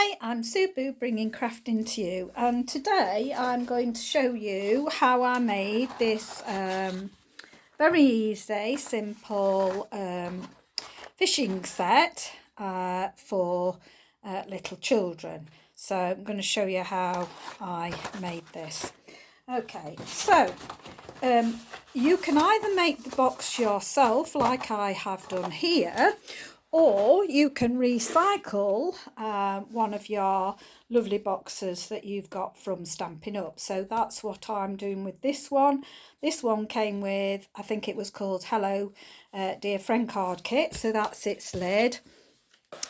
Hi, I'm Subu bringing crafting to you, and today I'm going to show you how I made this very easy, simple fishing set for little children. So I'm going to show you how I made this. Okay, so you can either make the box yourself like I have done here, or you can recycle one of your lovely boxes that you've got from Stampin' Up. So that's what I'm doing with this one. This one came with, I think it was called Hello Dear Friend card kit. So that's its lid.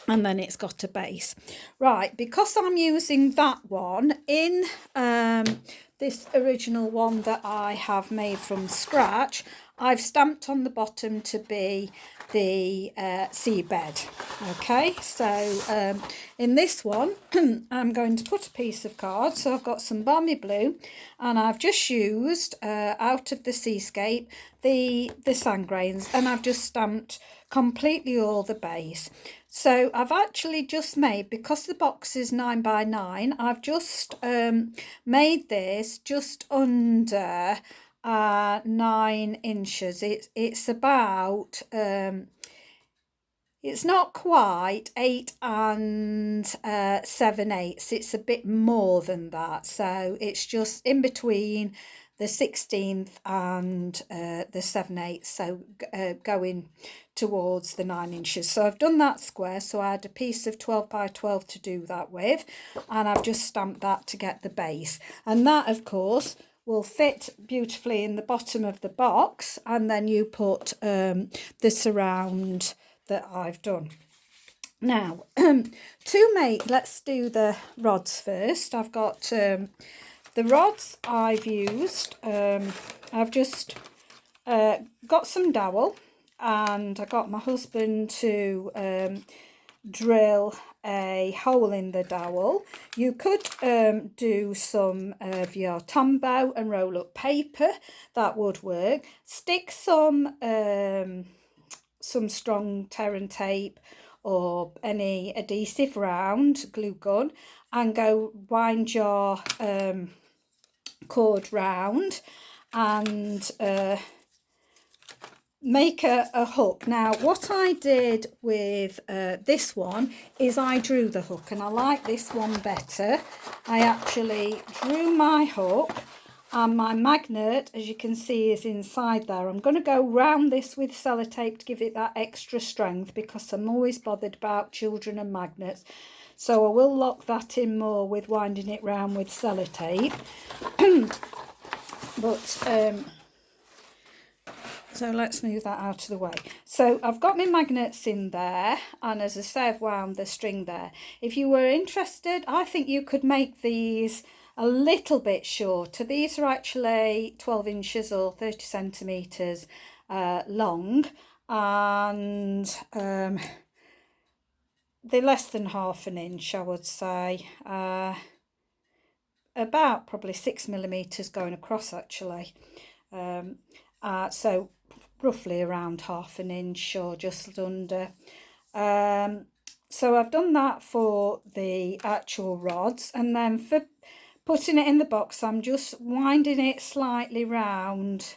And then it's got a base. Right, because I'm using that one in this original one that I have made from scratch, I've stamped on the bottom to be the seabed. Okay, so in this one I'm going to put a piece of card. So I've got some balmy blue, and I've just used out of the seascape the sand grains, and I've just stamped completely all the base. So I've actually just made, because the box is 9 by 9, I've just made this just under 9 inches. It's about it's not quite 8 and 7/8. It's a bit more than that. So it's just in between the 16th and the 7/8, so going towards the 9 inches. So I've done that square, so I had a piece of 12 by 12 to do that with, and I've just stamped that to get the base. And that, of course, will fit beautifully in the bottom of the box, and then you put the surround that I've done. Now, let's do the rods first. I've got the rods I've used. I've just got some dowel, and I got my husband to drill a hole in the dowel. You could do some of your Tombow and roll up paper. That would work. Stick some strong tear and tape or any adhesive round glue gun, and go wind your cord round and make a hook. Now, what I did with this one is I drew the hook, and I like this one better. I actually drew my hook, and my magnet, as you can see, is inside there. I'm going to go round this with sellotape to give it that extra strength, because I'm always bothered about children and magnets. So I will lock that in more with winding it round with sellotape. But so let's move that out of the way. So I've got my magnets in there, and as I say, I've wound the string there. If you were interested, I think you could make these a little bit shorter. These are actually 12 inches or 30 centimetres long, and they're less than half an inch, I would say. About probably 6 millimetres going across, actually. So roughly around half an inch or just under. So I've done that for the actual rods, and then for putting it in the box, I'm just winding it slightly round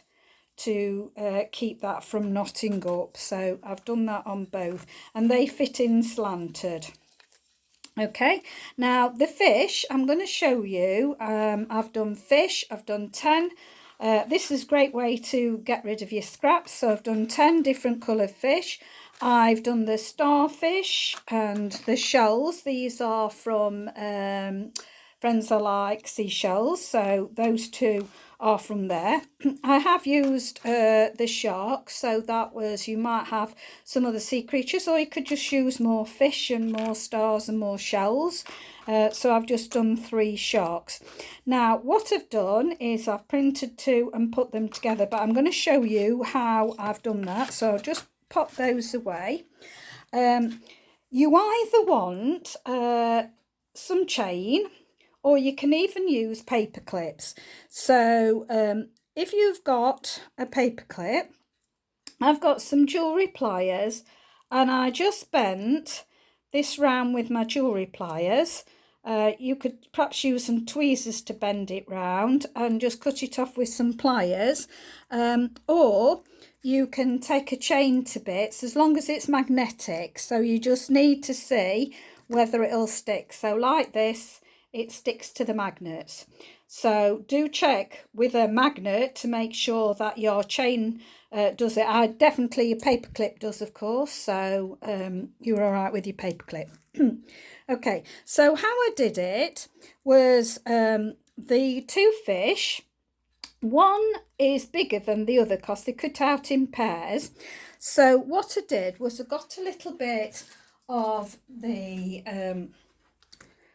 to keep that from knotting up. So I've done that on both, and they fit in slanted. Okay, now the fish I'm going to show you. I've done fish, I've done 10. This is a great way to get rid of your scraps. So I've done 10 different coloured fish. I've done the starfish and the shells. These are from Friends I Like Seashells. So those two are from there. I have used the shark. So that was, you might have some other sea creatures, or you could just use more fish and more stars and more shells. So I've just done 3 sharks. Now what I've done is I've printed 2 and put them together, but I'm going to show you how I've done that. So I'll just pop those away. You either want some chain, or you can even use paper clips. So if you've got a paper clip, I've got some jewellery pliers, and I just bent this round with my jewellery pliers. You could perhaps use some tweezers to bend it round and just cut it off with some pliers, or you can take a chain to bits as long as it's magnetic. So you just need to see whether it'll stick. So like this, it sticks to the magnets. So do check with a magnet to make sure that your chain does it. Definitely your paper clip does, of course, so you're all right with your paper clip. Okay, so how I did it was the two fish, one is bigger than the other because they cut out in pairs. So what I did was I got a little bit of the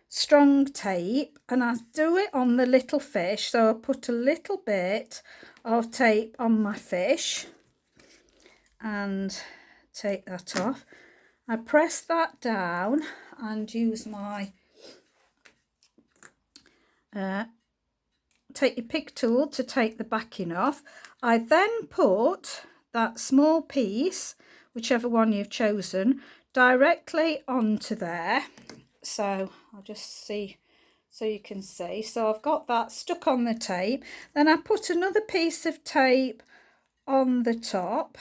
strong tape and I do it on the little fish. So I put a little bit of tape on my fish and take that off. I press that down and use my take your pick tool to take the backing off. I then put that small piece, whichever one you've chosen, directly onto there. So I'll just see so you can see. So I've got that stuck on the tape. Then I put another piece of tape on the top.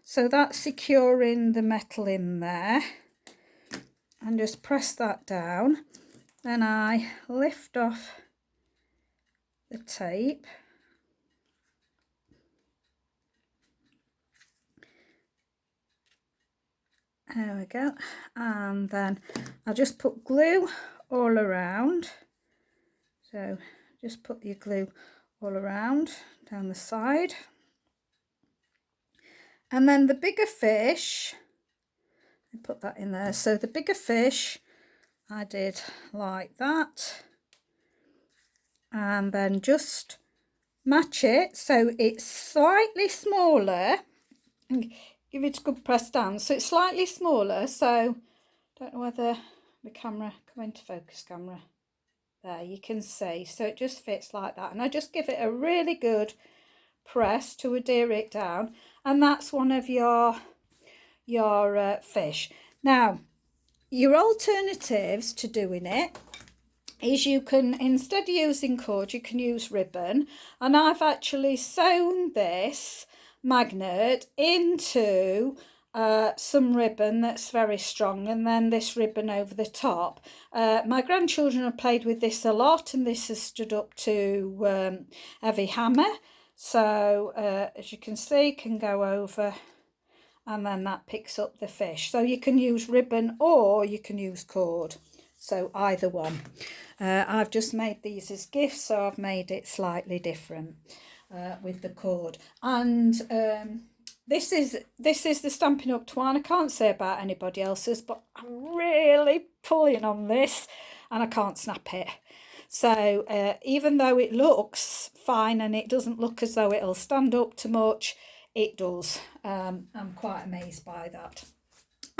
So that's securing the metal in there. And just press that down. Then I lift off the tape. There we go. And then I'll just put glue all around. So just put your glue all around down the side. And then the bigger fish, I put that in there. So the bigger fish I did like that. And then just match it so it's slightly smaller. Give it a good press down so it's slightly smaller. So don't know whether the camera come into focus. Camera, there you can see. So it just fits like that, and I just give it a really good press to adhere it down, and that's one of your fish. Now your alternatives to doing it is you can, instead of using cord, you can use ribbon, and I've actually sewn this magnet into some ribbon that's very strong, and then this ribbon over the top. My grandchildren have played with this a lot, and this has stood up to heavy hammer. So as you can see, can go over, and then that picks up the fish. So you can use ribbon or you can use cord, so either one. I've just made these as gifts, so I've made it slightly different with the cord. And this is the Stampin' Up! Twine. I can't say about anybody else's, but I'm really pulling on this and I can't snap it. So even though it looks fine and it doesn't look as though it'll stand up to much, it does. I'm quite amazed by that.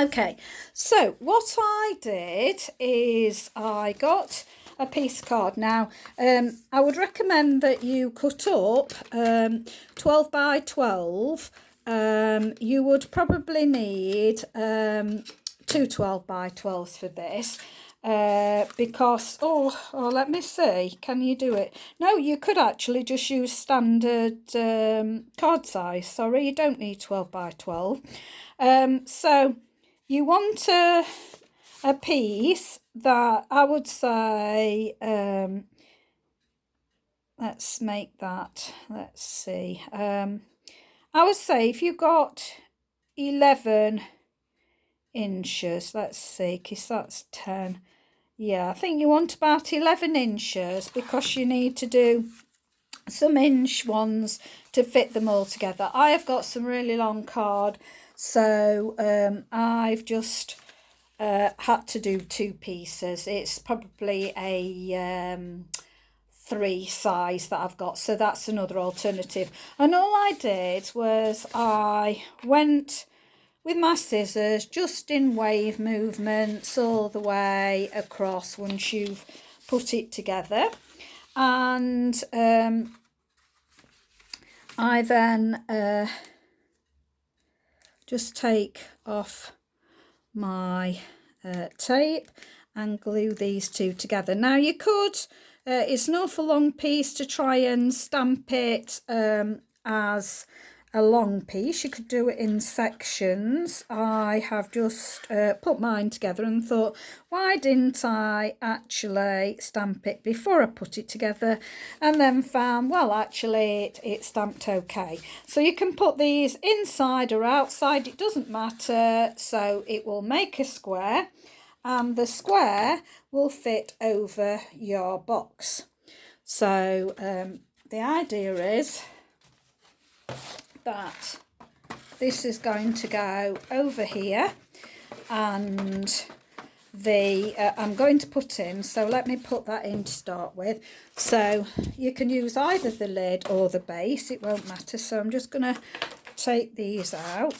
Okay, so what I did is I got a piece of card. Now I would recommend that you cut up 12 by 12. You would probably need two 12 by 12s for this, because let me see, can you do it? No, you could actually just use standard card size. Sorry, you don't need 12 by 12. So you want a piece that I would say, let's make that, let's see, I would say if you got 11 inches, let's see, because that's 10, yeah, I think you want about 11 inches, because you need to do some inch ones to fit them all together. I have got some really long card, so I've just had to do two pieces. It's probably a 3 size that I've got, so that's another alternative. And all I did was I went with my scissors just in wave movements all the way across once you've put it together, and I then just take off my tape and glue these two together. Now you could, it's an awful long piece to try and stamp it as a long piece. You could do it in sections. I have just put mine together and thought, why didn't I actually stamp it before I put it together, and then found, well, actually it stamped okay. So you can put these inside or outside, it doesn't matter. So it will make a square, and the square will fit over your box. So the idea is that this is going to go over here, and I'm going to put in, so let me put that in to start with. So you can use either the lid or the base, it won't matter. So I'm just going to take these out.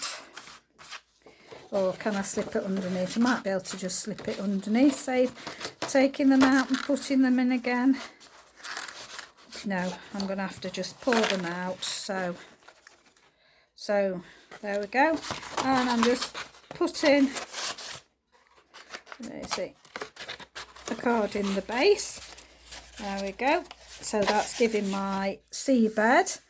Or can I slip it underneath? I might be able to just slip it underneath, save taking them out and putting them in again. No, I'm going to have to just pull them out. So there we go, and I'm just putting, let's see, the card in the base. There we go. So that's giving my seabed,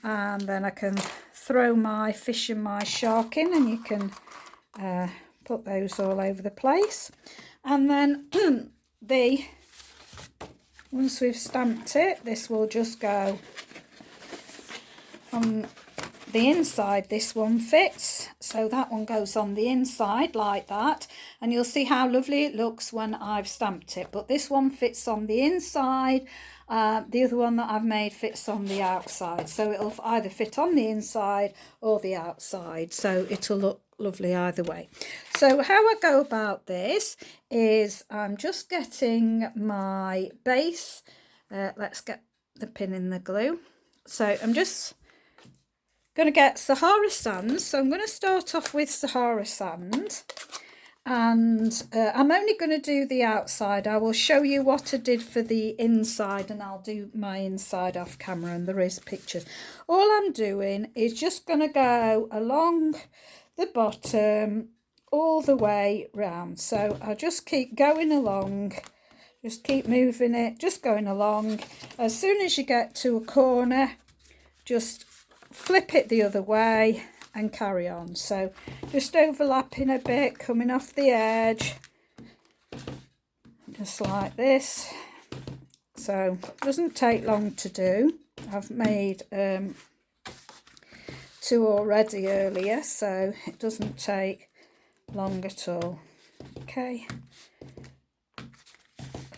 and then I can throw my fish and my shark in, and you can put those all over the place. And then once we've stamped it, this will just go on the inside. This one fits, so that one goes on the inside like that, and you'll see how lovely it looks when I've stamped it. But this one fits on the inside, the other one that I've made fits on the outside, so it'll either fit on the inside or the outside, so it'll look lovely either way. So how I go about this is I'm just getting my base, let's get the pin in the glue. So I'm just going to get Sahara sand, so I'm going to start off with Sahara sand, and I'm only going to do the outside. I will show you what I did for the inside, and I'll do my inside off camera, and there is pictures. All I'm doing is just going to go along the bottom all the way round. So I'll just keep going along, just keep moving it, just going along. As soon as you get to a corner, just flip it the other way and carry on. So just overlapping a bit, coming off the edge, just like this. So it doesn't take long to do. I've made 2 already earlier, so it doesn't take long at all. Okay,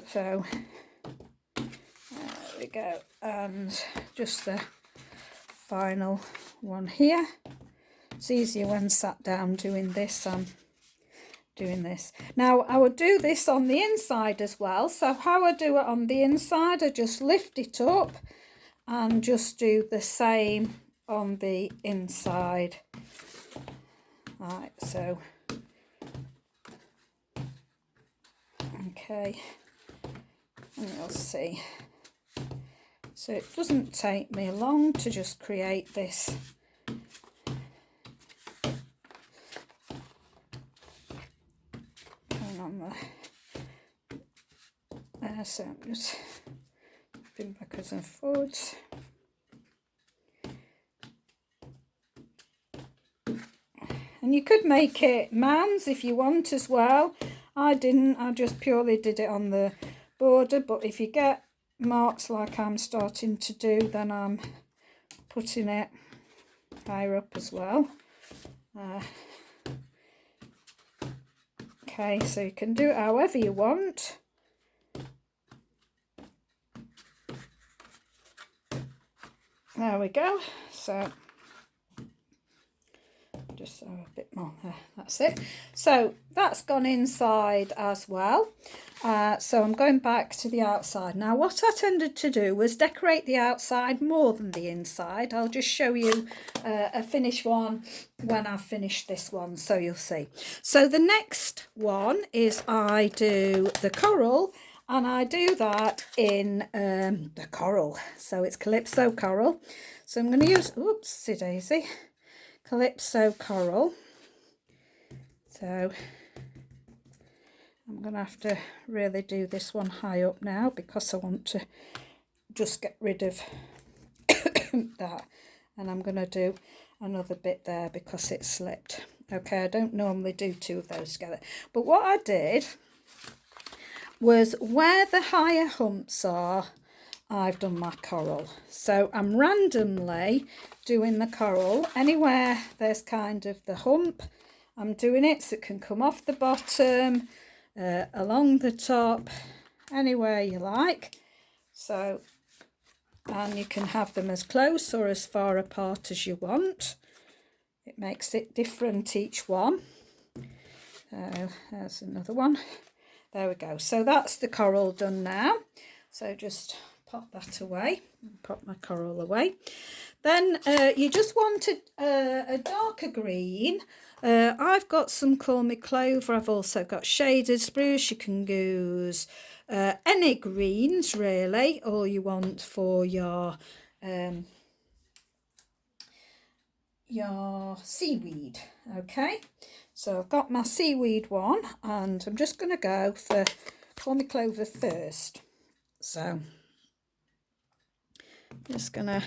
so there we go, and just the final one here. It's easier when sat down doing this. Doing this now. I would do this on the inside as well. So how I do it on the inside, I just lift it up and just do the same on the inside. Right, so okay, and you'll see. So it doesn't take me long to just create this. Going on there, so I'm just moving backwards and forwards. And you could make it mounds if you want as well. I didn't, I just purely did it on the border, but if you get marks like I'm starting to do, then I'm putting it higher up as well. Okay, so you can do it however you want. There we go. So just so a bit more there, that's it. So that's gone inside as well. So I'm going back to the outside. Now what I tended to do was decorate the outside more than the inside. I'll just show you a finished one when I've finished this one, so you'll see. So the next one is I do the coral, and I do that in the coral. So it's Calypso coral. So I'm going to use, oopsie daisy, Calypso coral. So I'm going to have to really do this one high up now because I want to just get rid of that. And I'm going to do another bit there because it slipped. Okay, I don't normally do two of those together. But what I did was where the higher humps are, I've done my coral. So I'm randomly doing the coral. Anywhere there's kind of the hump, I'm doing it so it can come off the bottom, along the top, anywhere you like. So, and you can have them as close or as far apart as you want. It makes it different each one. So there's another one. There we go. So that's the coral done now. So just pop that away, pop my coral away. Then you just want a darker green. I've got some Call Me Clover. I've also got shaded spruce. You can use any greens really, all you want for your seaweed. Okay, so I've got my seaweed one and I'm just going to go for Call Me Clover first. So I'm just going to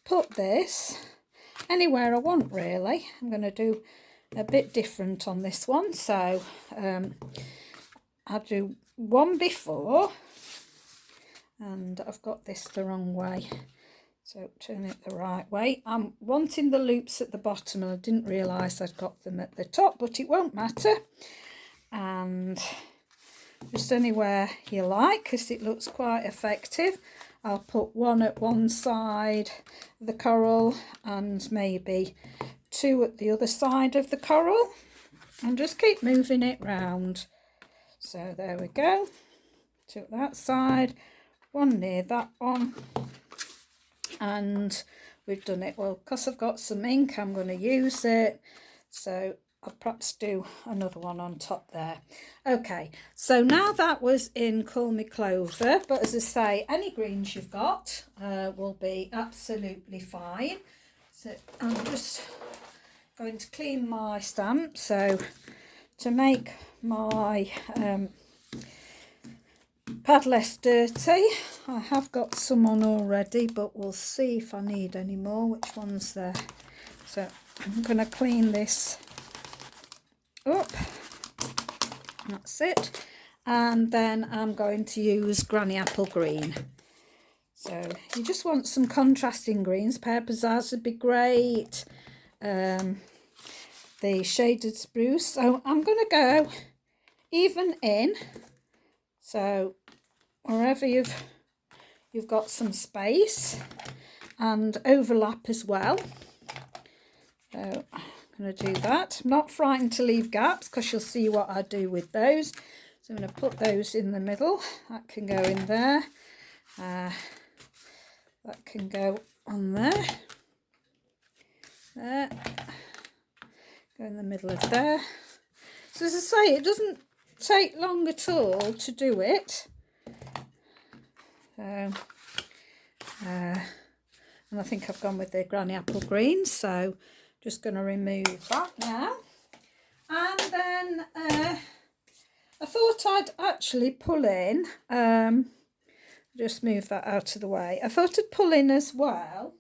put this anywhere I want really. I'm going to do a bit different on this one. So I'll do one before, and I've got this the wrong way. So turn it the right way. I'm wanting the loops at the bottom and I didn't realise I'd got them at the top, but it won't matter. And just anywhere you like, because it looks quite effective. I'll put one at one side of the coral and maybe two at the other side of the coral. And just keep moving it round. So there we go. Two at that side, one near that one. And we've done it. Well, because I've got some ink, I'm going to use it. So I'll perhaps do another one on top there. Okay, so now that was in Call Me Clover, but as I say, any greens you've got will be absolutely fine. So I'm just going to clean my stamp. So to make my pad less dirty, I have got some on already, but we'll see if I need any more. Which one's there? So I'm going to clean this up. That's it. And then I'm going to use Granny Apple Green. So you just want some contrasting greens. Pear Pizzazz would be great. The shaded spruce. So I'm going to go even in. So wherever you've got some space, and overlap as well. So I'm going to do that. I'm not frightened to leave gaps because you'll see what I do with those. So I'm going to put those in the middle. That can go in there. That can go on there. There. Go in the middle of there. So as I say, it doesn't take long at all to do it. So, and I think I've gone with the Granny Apple Green, so just going to remove that now. And then I thought I'd actually pull in, just move that out of the way. I thought I'd pull in as well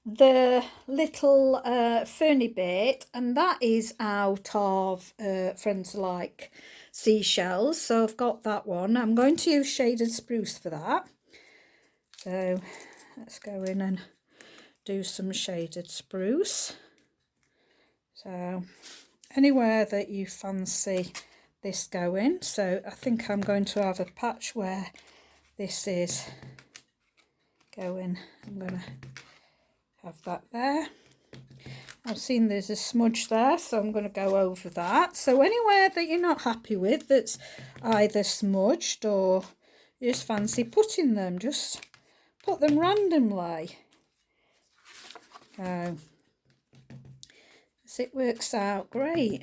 the little ferny bit, and that is out of Friends Like Seashells. So I've got that one. I'm going to use shaded spruce for that. So let's go in and do some shaded spruce. So anywhere that you fancy this going. So I think I'm going to have a patch where this is going. I'm going to have that there. I've seen there's a smudge there, so I'm going to go over that. So anywhere that you're not happy with that's either smudged or you just fancy putting them, just put them randomly. So it works out great.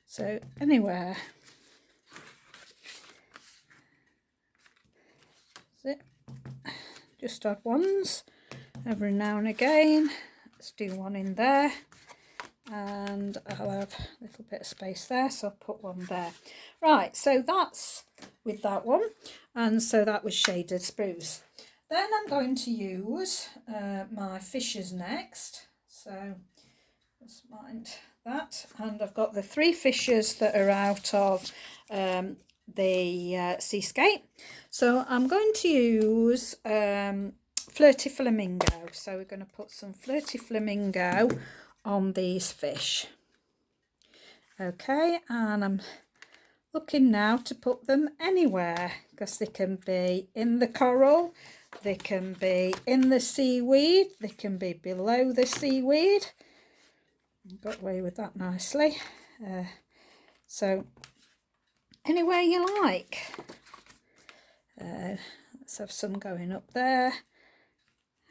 So anywhere. That's it. Just odd ones every now and again. let's do one in there, and I'll have a little bit of space there, so I'll put one there. Right, so that's with that one, and so that was shaded spruce. Then I'm going to use my fishes next, so just mind that. And I've got the 3 fishes that are out of the seascape. So I'm going to use flirty flamingo. So we're going to put some flirty flamingo on these fish. Okay, and I'm looking now to put them anywhere, because they can be in the coral, they can be in the seaweed, they can be below the seaweed. Got away with that nicely. So anywhere you like. Let's have some going up there,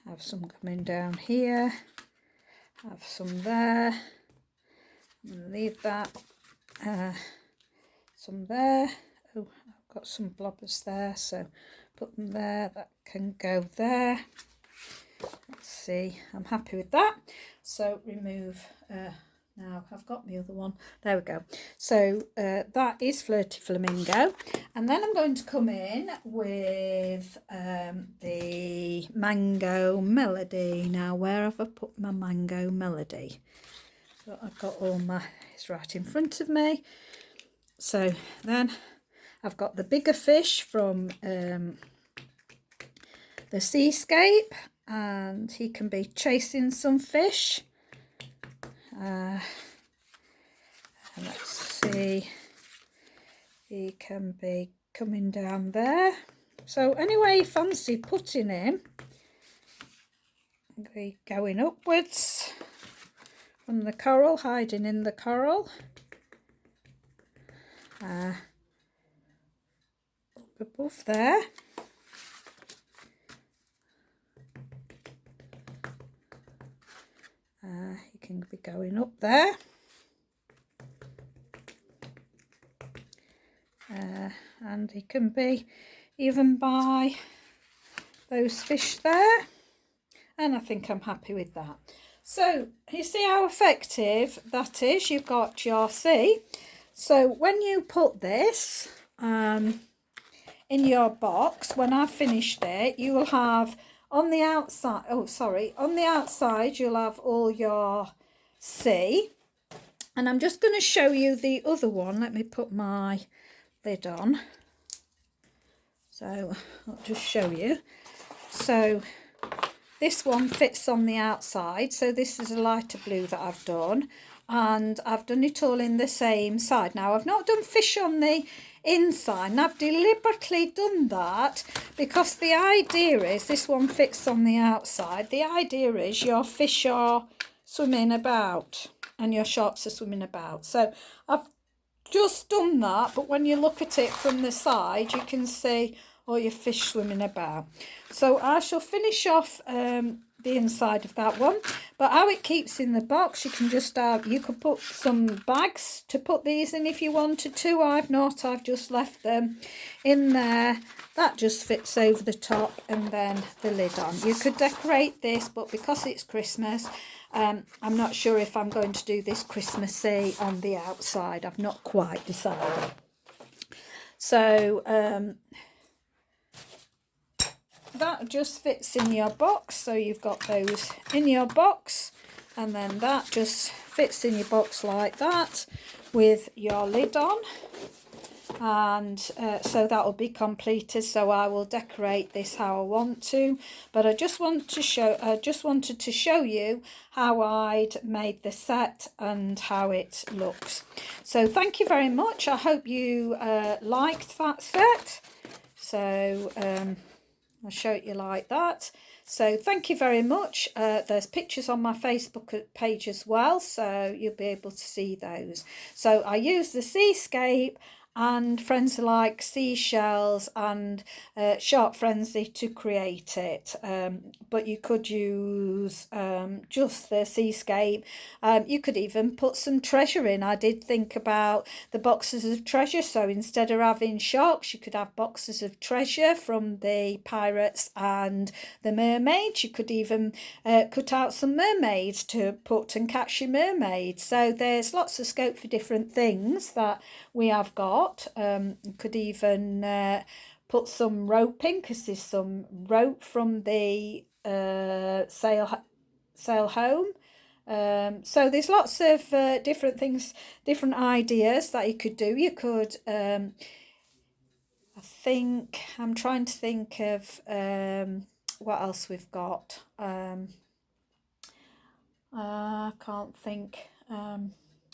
have some coming down here, have some there. I'm going to leave that. Some there. Oh, I've got some blobbers there, so put them there. That can go there. Let's see, I'm happy with that. So remove, now I've got my other one. There we go. So that is flirty flamingo. And then I'm going to come in with the mango melody. Now, where have I put my mango melody? So I've got all my, it's right in front of me. So then I've got the bigger fish from the seascape, and he can be chasing some fish. And let's see, he can be coming down there. So anyway you fancy putting him, be going upwards from the coral, hiding in the coral. Up above there. You can be going up there. And he can be even by those fish there. And I think I'm happy with that. So you see how effective that is. You've got your sea. So when you put this in your box, when I've finished it, you will have on the outside, on the outside you'll have all your sea. And I'm just going to show you the other one. Let me put my lid on. So I'll just show you. So this one fits on the outside. So this is a lighter blue that I've done. And I've done it all in the same side. Now I've not done fish on the inside, and I've deliberately done that because the idea is this one fits on the outside. The idea is your fish are swimming about and your sharks are swimming about. So I've just done that, but when you look at it from the side you can see all your fish swimming about. So I shall finish off the inside of that one, but how it keeps in the box, you can just you could put some bags to put these in if you wanted to. I've not, I've just left them in there. That just fits over the top and then the lid on. You could decorate this, but because it's Christmas, I'm not sure if I'm going to do this Christmassy on the outside. I've not quite decided. So that just fits in your box, so you've got those in your box, and then that just fits in your box like that with your lid on. And so that will be completed. So I will decorate this how I want to, but I just wanted to show you how I'd made the set and how it looks. So thank you very much. I hope you liked that set. So I'll show it you like that. So thank you very much. There's pictures on my Facebook page as well, so you'll be able to see those. So I use the seascape and frenzy like seashells and shark frenzy to create it, but you could use just the seascape. You could even put some treasure in. I did think about the boxes of treasure, so instead of having sharks you could have boxes of treasure from the pirates and the mermaids. You could even cut out some mermaids to put and catch your mermaids. So there's lots of scope for different things that we have got. You could even put some rope in, because there's some rope from the sail home. So there's lots of different things, different ideas that you could do. You could I'm trying to think of what else we've got. I can't think.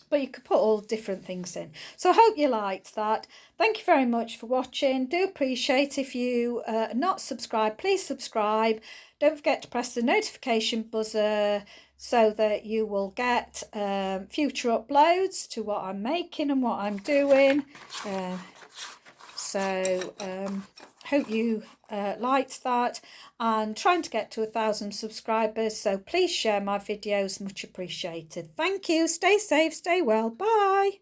But you could put all different things in. So I hope you liked that. Thank you very much for watching. Do appreciate if you are not subscribed, please subscribe. Don't forget to press the notification buzzer so that you will get future uploads to what I'm making and what I'm doing. Hope you liked that, and trying to get to 1,000 subscribers, so please share my videos, much appreciated. Thank you. Stay safe, stay well. Bye.